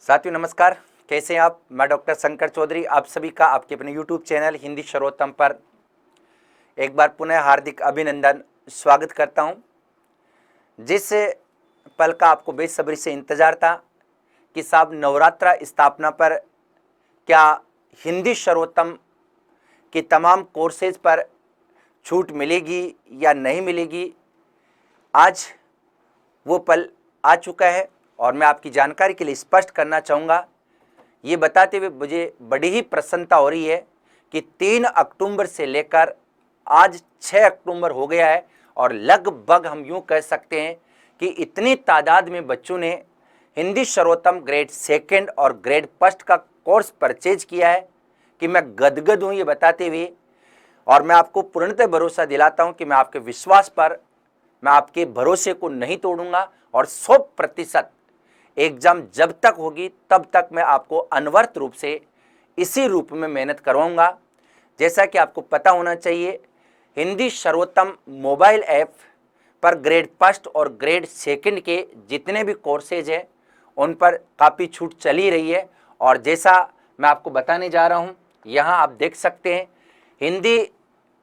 साथियों नमस्कार, कैसे हैं आप। मैं डॉक्टर शंकर चौधरी आप सभी का आपके अपने यूट्यूब चैनल हिंदी सर्वोत्तम पर एक बार पुनः हार्दिक अभिनंदन स्वागत करता हूं। जिस पल का आपको बेसब्री से इंतज़ार था कि साहब नवरात्रा स्थापना पर क्या हिंदी सर्वोत्तम की तमाम कोर्सेज पर छूट मिलेगी या नहीं मिलेगी, आज वो पल आ चुका है और मैं आपकी जानकारी के लिए स्पष्ट करना चाहूँगा। ये बताते हुए मुझे बड़ी ही प्रसन्नता हो रही है कि 3 अक्टूबर से लेकर आज 6 अक्टूबर हो गया है और लगभग हम यूँ कह सकते हैं कि इतनी तादाद में बच्चों ने हिंदी सर्वोत्तम ग्रेड सेकंड और ग्रेड फर्स्ट का कोर्स परचेज किया है कि मैं गदगद हूँ ये बताते हुए। और मैं आपको पूर्णतः भरोसा दिलाता हूँ कि मैं आपके विश्वास पर, मैं आपके भरोसे को नहीं तोड़ूंगा और 100% एग्जाम जब तक होगी तब तक मैं आपको अनवरत रूप से इसी रूप में मेहनत करवाऊंगा। जैसा कि आपको पता होना चाहिए, हिंदी सर्वोत्तम मोबाइल ऐप पर ग्रेड फर्स्ट और ग्रेड सेकंड के जितने भी कोर्सेज हैं उन पर काफ़ी छूट चली रही है। और जैसा मैं आपको बताने जा रहा हूँ, यहाँ आप देख सकते हैं हिंदी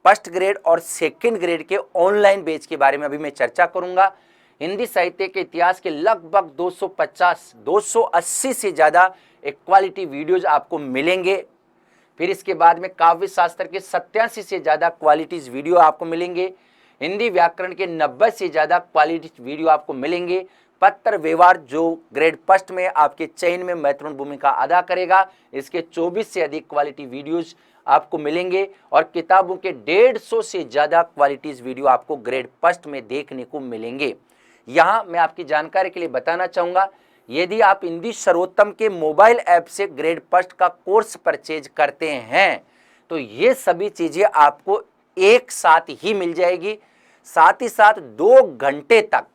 फर्स्ट ग्रेड और सेकंड ग्रेड के ऑनलाइन बैच के बारे में अभी मैं चर्चा करूँगा। हिंदी साहित्य के इतिहास के लगभग 280 से ज़्यादा क्वालिटी वीडियोज आपको मिलेंगे। फिर इसके बाद में काव्य शास्त्र के 87 से ज़्यादा क्वालिटीज़ वीडियो आपको मिलेंगे। हिंदी व्याकरण के 90 से ज़्यादा क्वालिटी वीडियो आपको मिलेंगे। पत्र व्यवहार जो ग्रेड फर्स्ट में आपके चयन में महत्वपूर्ण भूमिका अदा करेगा, इसके 24 से अधिक क्वालिटी वीडियोज आपको मिलेंगे। और किताबों के 150 से ज़्यादा क्वालिटीज़ वीडियो आपको ग्रेड फर्स्ट में देखने को मिलेंगे। यहाँ मैं आपकी जानकारी के लिए बताना चाहूँगा, यदि आप हिंदी सर्वोत्तम के मोबाइल ऐप से ग्रेड फर्स्ट का कोर्स परचेज करते हैं तो ये सभी चीज़ें आपको एक साथ ही मिल जाएगी। साथ ही साथ 2 घंटे तक,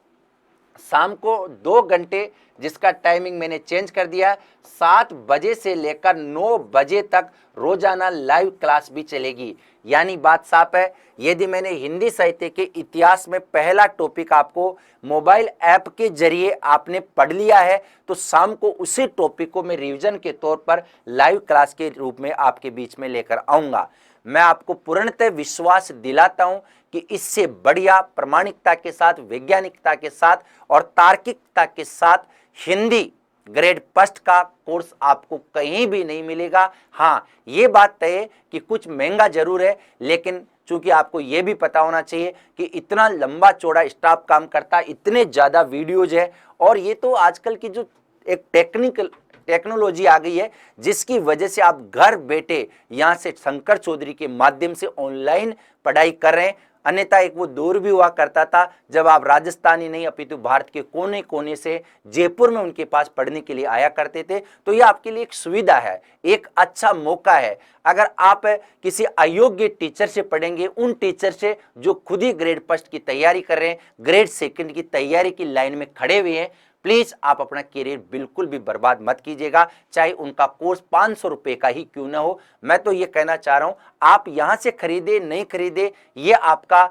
शाम को 2 घंटे जिसका टाइमिंग मैंने चेंज कर दिया, 7 बजे से लेकर 9 बजे तक रोजाना लाइव क्लास भी चलेगी। यानी बात साफ है, यदि मैंने हिंदी साहित्य के इतिहास में पहला टॉपिक आपको मोबाइल ऐप के जरिए आपने पढ़ लिया है तो शाम को उसी टॉपिक को मैं रिवीजन के तौर पर लाइव क्लास के रूप में आपके बीच में लेकर आऊँगा। मैं आपको पूर्णतः विश्वास दिलाता हूं कि इससे बढ़िया प्रामाणिकता के साथ, वैज्ञानिकता के साथ और तार्किकता के साथ हिंदी ग्रेड फर्स्ट का कोर्स आपको कहीं भी नहीं मिलेगा। हाँ, ये बात तय है कि कुछ महंगा जरूर है, लेकिन चूंकि आपको ये भी पता होना चाहिए कि इतना लंबा चौड़ा स्टाफ काम करता, इतने ज़्यादा वीडियोज है और ये तो आजकल की जो एक टेक्नोलॉजी आ गई है जिसकी वजह से आप घर बैठे यहाँ से शंकर चौधरी के माध्यम से ऑनलाइन पढ़ाई कर रहे हैं। अन्यथा एक वो दौर भी हुआ करता था जब आप राजस्थानी नहीं अपितु भारत के कोने कोने से जयपुर में उनके पास पढ़ने के लिए आया करते थे। तो ये आपके लिए एक सुविधा है, एक अच्छा मौका है। अगर आप किसी अयोग्य टीचर से पढ़ेंगे, उन टीचर से जो खुद ही ग्रेड फर्स्ट की तैयारी कर रहे हैं, ग्रेड सेकंड की तैयारी की लाइन में खड़े हुए हैं, प्लीज आप अपना करियर बिल्कुल भी बर्बाद मत कीजिएगा, चाहे उनका कोर्स 500 रुपए का ही क्यों ना हो। मैं तो ये कहना चाह रहा हूं, आप यहां से खरीदे नहीं खरीदे ये आपका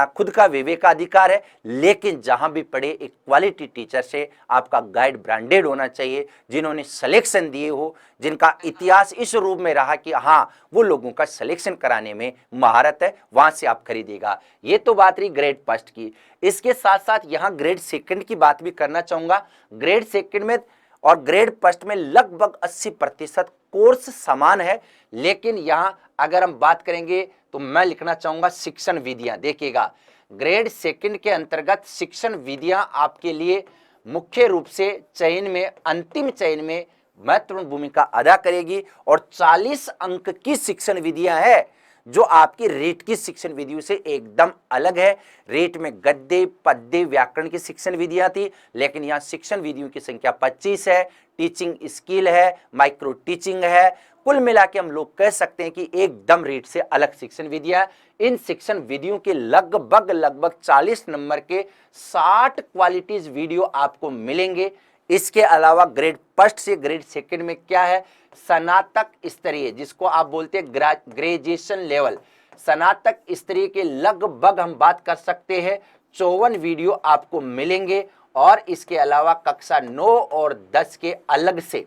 खुद का विवेकाधिकार है, लेकिन जहां भी पढ़े एक क्वालिटी टीचर से आपका गाइड ब्रांडेड होना चाहिए, जिन्होंने सिलेक्शन दिए हो, जिनका इतिहास इस रूप में रहा कि हाँ वो लोगों का सिलेक्शन कराने में महारत है, वहां से आप खरीदेगा। ये तो बात रही ग्रेड फर्स्ट की। इसके साथ साथ यहाँ ग्रेड सेकंड की बात भी करना चाहूंगा। ग्रेड सेकंड में और ग्रेड फर्स्ट में लगभग 80% कोर्स समान है, लेकिन यहाँ अगर हम बात करेंगे तो मैं लिखना चाहूंगा शिक्षण विधियां। देखिएगा, ग्रेड सेकंड के अंतर्गत शिक्षण विधियां आपके लिए मुख्य रूप से चयन में, अंतिम चयन में महत्वपूर्ण भूमिका अदा करेगी और 40 अंक की शिक्षण विधियां है जो आपकी रीट की शिक्षण विधियों से एकदम अलग है। रीट में गद्य, पद्य, व्याकरण की शिक्षण विधियां थी, लेकिन यहाँ शिक्षण विधियों की संख्या 25 है। टीचिंग स्किल है, माइक्रो टीचिंग है, कुल मिला के हम लोग कह सकते हैं कि एकदम रीट से अलग शिक्षण विधियां। इन शिक्षण विधियों के लगभग 40 नंबर के 60 क्वालिटीज वीडियो आपको मिलेंगे। इसके अलावा ग्रेड फर्स्ट से ग्रेड सेकंड में क्या है, स्नातक स्तरीय, जिसको आप बोलते हैं ग्रेजुएशन लेवल, स्नातक स्तरीय के लगभग हम बात कर सकते हैं 54 वीडियो आपको मिलेंगे। और इसके अलावा कक्षा 9 और 10 के अलग से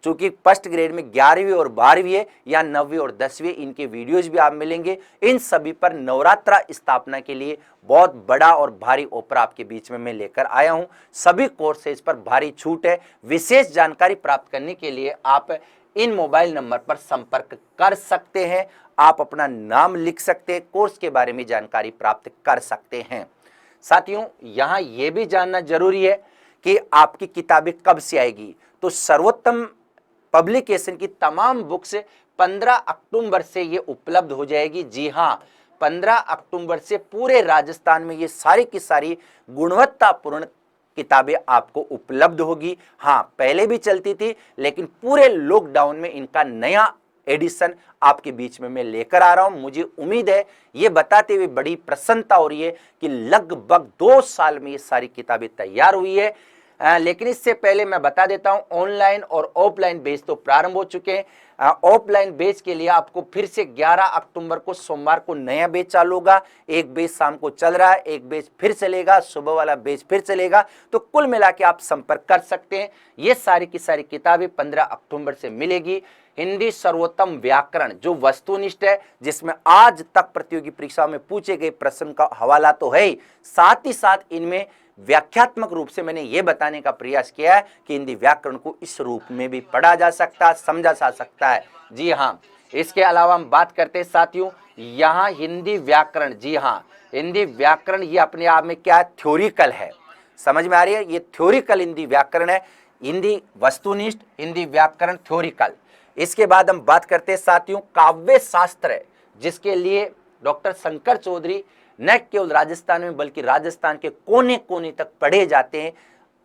चूंकि फर्स्ट ग्रेड में 11वीं और 12वीं है या 9वीं और 10वीं, इनके वीडियोज भी आप मिलेंगे। इन सभी पर नवरात्रा स्थापना के लिए बहुत बड़ा और भारी ऑफर आपके बीच में मैं लेकर आया हूं। सभी कोर्सेज पर भारी छूट है। विशेष जानकारी प्राप्त करने के लिए आप इन मोबाइल नंबर पर संपर्क कर सकते हैं। आप अपना नाम लिख सकते हैं, कोर्स के बारे में जानकारी प्राप्त कर सकते हैं। साथियों, यहां यह भी जानना जरूरी है कि आपकी किताबें कब से आएगी। तो सर्वोत्तम पब्लिकेशन की तमाम बुक्स 15 अक्टूबर से ये उपलब्ध हो जाएगी। जी हाँ, 15 अक्टूबर से पूरे राजस्थान में ये सारी की सारी गुणवत्तापूर्ण किताबें आपको उपलब्ध होगी। हाँ, पहले भी चलती थी, लेकिन पूरे लॉकडाउन में इनका नया एडिशन आपके बीच में मैं लेकर आ रहा हूं। मुझे उम्मीद है, ये बताते हुए बड़ी प्रसन्नता हो रही है कि लगभग 2 साल में ये सारी किताबें तैयार हुई है। लेकिन इससे पहले मैं बता देता हूं, ऑनलाइन और ऑफलाइन बैच तो प्रारंभ हो चुके हैं। ऑफलाइन बैच के लिए आपको फिर से 11 अक्टूबर को सोमवार को नया बैच चालू होगा। एक बैच शाम को चल रहा है, एक बैच फिर चलेगा, सुबह वाला बैच फिर चलेगा। तो कुल मिला के आप संपर्क कर सकते हैं। ये सारी की सारी किताबें 15 अक्टूबर से मिलेगी। हिंदी सर्वोत्तम व्याकरण जो वस्तुनिष्ठ है, जिसमें आज तक प्रतियोगी परीक्षा में पूछे गए प्रश्न का हवाला तो है ही, साथ ही साथ इनमें व्याख्यात्मक रूप से मैंने यह बताने का प्रयास किया है कि हिंदी व्याकरण को इस रूप में भी पढ़ा जा सकता है, समझा जा सकता है। जी हाँ, इसके अलावा हम बात करते हैं साथियों, यहाँ हिंदी व्याकरण, जी हाँ, हिंदी व्याकरण ये अपने आप में क्या है, थ्योरिकल है। समझ में आ रही है, ये थ्योरिकल हिंदी व्याकरण है। हिंदी वस्तुनिष्ठ, हिंदी व्याकरण थ्योरिकल। इसके बाद हम बात करते हैं साथियों काव्य शास्त्र, जिसके लिए डॉक्टर शंकर चौधरी न केवल राजस्थान में बल्कि राजस्थान के कोने कोने तक पढ़े जाते हैं।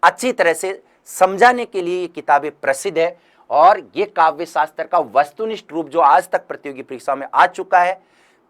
अच्छी तरह से समझाने के लिए ये किताबें प्रसिद्ध है। और ये काव्य शास्त्र का वस्तुनिष्ठ रूप जो आज तक प्रतियोगी परीक्षा में आ चुका है,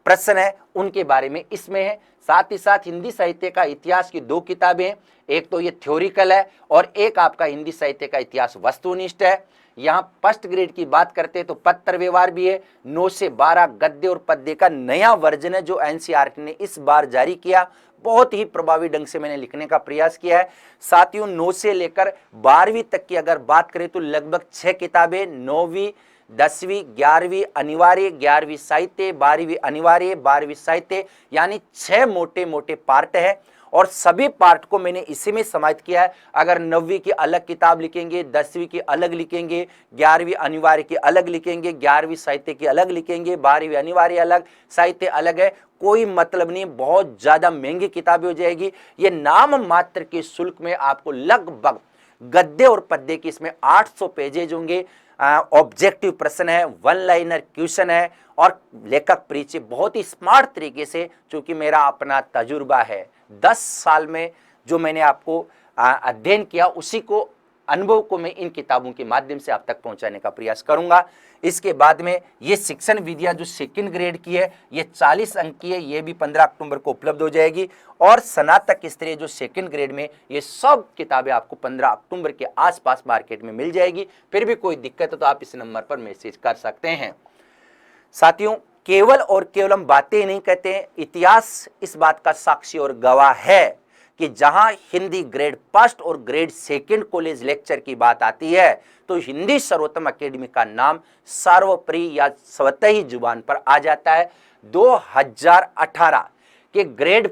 प्रश्न है उनके बारे में इसमें है। साथ ही साथ हिंदी साहित्य का इतिहास की 2 किताबें हैं, एक तो ये थ्योरिकल है और एक आपका हिंदी साहित्य का इतिहास वस्तुनिष्ठ है। यहाँ फर्स्ट ग्रेड की बात करते हैं तो पत्र व्यवहार भी है। 9 से 12 गद्य और पद्य का नया वर्जन है जो एनसीईआरटी ने इस बार जारी किया। बहुत ही प्रभावी ढंग से मैंने लिखने का प्रयास किया है। साथियों, 9 से लेकर 12वीं तक की अगर बात करें तो लगभग 6 किताबें, 9वीं, 10वीं, 11वीं अनिवार्य, 11वीं साहित्य, 12वीं अनिवार्य, 12वीं साहित्य, यानी 6 मोटे मोटे पार्ट है। और सभी पार्ट को मैंने इसी में समाहित किया है। अगर 9वीं की अलग किताब लिखेंगे, 10वीं की अलग लिखेंगे, 11वीं अनिवार्य की अलग लिखेंगे, 11वीं साहित्य की अलग लिखेंगे, 12वीं अनिवार्य अलग, साहित्य अलग है, कोई मतलब नहीं। बहुत ज्यादा महंगी किताबें हो जाएगी। ये नाम मात्र के शुल्क में आपको लगभग गद्य और पद्य की इसमें 800 पेजेज होंगे। ऑब्जेक्टिव प्रश्न है, 1 लाइनर क्वेश्चन है और लेखक परिचय बहुत ही स्मार्ट तरीके से, चूंकि मेरा अपना तजुर्बा है 10 साल में, जो मैंने आपको अध्ययन किया उसी को, अनुभव को मैं इन किताबों के माध्यम से आप तक पहुंचाने का प्रयास करूंगा। इसके बाद में ये शिक्षण विद्या जो सेकंड ग्रेड की है, ये 40 अंक की है, ये भी 15 अक्टूबर को उपलब्ध हो जाएगी। और स्नातक स्तरीय जो सेकंड ग्रेड में, ये सब किताबें आपको 15 अक्टूबर के आसपास मार्केट में मिल जाएगी। फिर भी कोई दिक्कत है तो आप इस नंबर पर मैसेज कर सकते हैं। साथियों, केवल और केवल हम बातें नहीं कहते हैं, इतिहास इस बात का साक्षी और गवाह है कि जहां हिंदी ग्रेड फर्स्ट और ग्रेड सेकंड कॉलेज लेक्चर की बात आती है तो हिंदी सर्वोत्तम अकेडमी का नाम सर्वोपरि या स्वतः ही जुबान पर आ जाता है। 2018 के ग्रेड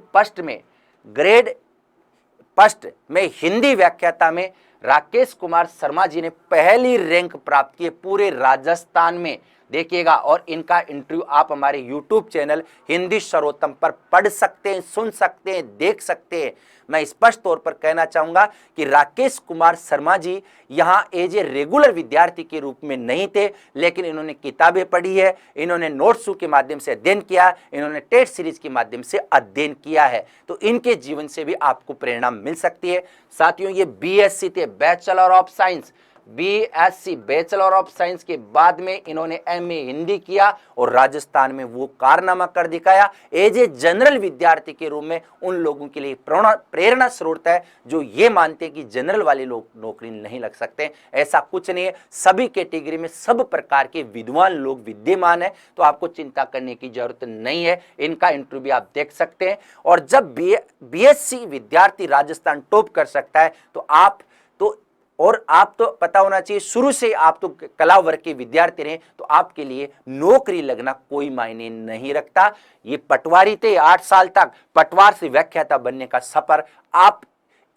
फर्स्ट में हिंदी व्याख्याता में राकेश कुमार शर्मा जी ने पहली रैंक प्राप्त की पूरे राजस्थान में। देखिएगा, और इनका इंटरव्यू आप हमारे YouTube चैनल हिंदी सर्वोत्तम पर पढ़ सकते हैं, सुन सकते हैं, देख सकते हैं। मैं स्पष्ट तौर पर कहना चाहूंगा कि राकेश कुमार शर्मा जी यहाँ एज ए रेगुलर विद्यार्थी के रूप में नहीं थे, लेकिन इन्होंने किताबें पढ़ी है, इन्होंने नोट्सों के माध्यम से अध्ययन किया, इन्होंने टेस्ट सीरीज के माध्यम से अध्ययन किया है। तो इनके जीवन से भी आपको प्रेरणा मिल सकती है। साथियों, ये BSc थे, bachelor of science, BSc bachelor of science के बाद में इन्होंने MA हिंदी किया और राजस्थान में वो कारनामा कर दिखाया। एज ए जनरल विद्यार्थी के रूप में उन लोगों के लिए प्रेरणा स्रोत है जो ये मानते हैं कि जनरल वाले लोग नौकरी नहीं लग सकते। ऐसा कुछ नहीं है, सभी कैटेगरी में सब प्रकार के विद्वान लोग विद्यमान है, तो आपको चिंता करने की जरूरत नहीं है। इनका इंटरव्यू भी आप देख सकते हैं। और जब BSc विद्यार्थी राजस्थान टॉप कर सकता है तो आप तो और आप तो पता होना चाहिए शुरू से आप तो कला वर्ग के विद्यार्थी रहे, तो आपके लिए नौकरी लगना कोई मायने नहीं रखता। ये पटवारी थे, 8 साल तक पटवार से व्याख्याता बनने का सफर आप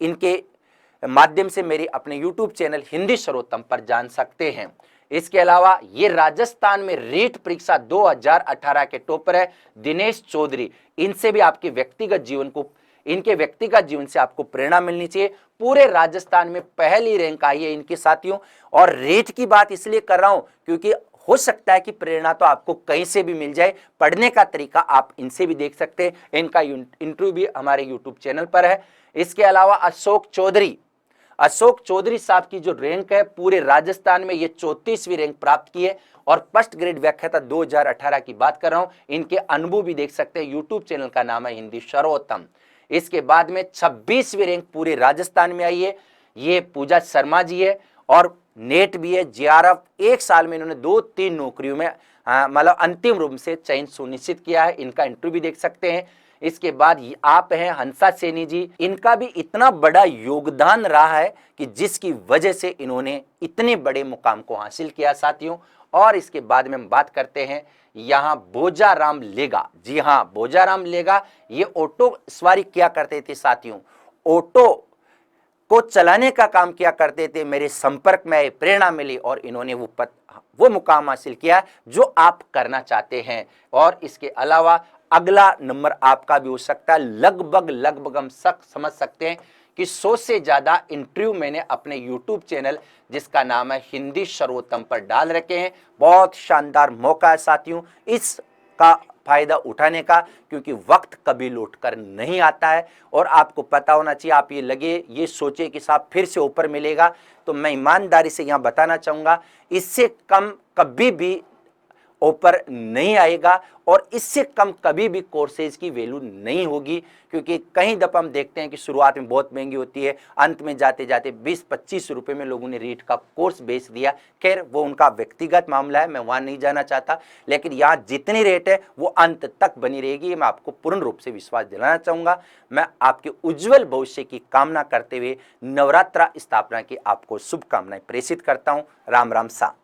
इनके माध्यम से मेरे अपने YouTube चैनल हिंदी सर्वोत्तम पर जान सकते हैं। इसके अलावा ये राजस्थान में रीट परीक्षा 2018 के टॉपर है दिनेश चौधरी। इनसे भी आपके व्यक्तिगत जीवन को, इनके व्यक्तिगत जीवन से आपको प्रेरणा मिलनी चाहिए। पूरे राजस्थान में पहली रैंक आई है इनके साथियों। और रेट की बात इसलिए कर रहा हूं क्योंकि हो सकता है कि प्रेरणा तो आपको कहीं से भी मिल जाए। पढ़ने का तरीका आप इनसे भी देख सकते हैं। इनका इंटरव्यू भी हमारे YouTube चैनल पर है। इसके अलावा अशोक चौधरी साहब की जो रैंक है पूरे राजस्थान में, ये 34वीं रैंक प्राप्त की है। और फर्स्ट ग्रेड व्याख्याता 2018 की बात कर रहा हूं। इनके अनुभव भी देख सकते हैं। YouTube चैनल का नाम है हिंदी सर्वोत्तम। इसके बाद में 26वीं रैंक पूरे राजस्थान में आई है, ये पूजा शर्मा जी है। और नेट भी है, JRF, 1 साल में इन्होंने 2-3 नौकरियों में मतलब अंतिम रूप से चयन सुनिश्चित किया है। इनका इंटरव्यू भी देख सकते हैं। इसके बाद आप हैं हंसा सैनी जी। इनका भी इतना बड़ा योगदान रहा है कि जिसकी वजह से इन्होंने इतने बड़े मुकाम को हासिल किया साथियों। और इसके बाद में हम बात करते हैं यहाँ बोजाराम लेगा। जी हाँ, बोजाराम लेगा ये ऑटो सवारी किया करते थे साथियों, ऑटो को चलाने का काम किया करते थे। मेरे संपर्क में प्रेरणा मिली और इन्होंने वो मुकाम हासिल किया जो आप करना चाहते हैं। और इसके अलावा अगला नंबर आपका भी हो सकता है। लगभग हम समझ सकते हैं कि 100 से ज्यादा इंटरव्यू मैंने अपने YouTube चैनल जिसका नाम है हिंदी सर्वोत्तम पर डाल रखे हैं। बहुत शानदार मौका है साथियों इसका फायदा उठाने का, क्योंकि वक्त कभी लौट कर नहीं आता है। और आपको पता होना चाहिए, आप ये सोचे कि साहब फिर से ऊपर मिलेगा, तो मैं ईमानदारी से यहाँ बताना चाहूँगा इससे कम कभी भी ऊपर नहीं आएगा। और इससे कम कभी भी कोर्सेज की वैल्यू नहीं होगी, क्योंकि कहीं दफा हम देखते हैं कि शुरुआत में बहुत महंगी होती है, अंत में जाते जाते 20-25 रुपए में लोगों ने रीट का कोर्स बेच दिया। खैर वो उनका व्यक्तिगत मामला है, मैं वहाँ नहीं जाना चाहता, लेकिन यहाँ जितनी रेट है वो अंत तक बनी रहेगी। मैं आपको पूर्ण रूप से विश्वास दिलाना चाहूँगा। मैं आपके उज्जवल भविष्य की कामना करते हुए नवरात्रा स्थापना की आपको शुभकामनाएं प्रेषित करता हूँ। राम राम सा।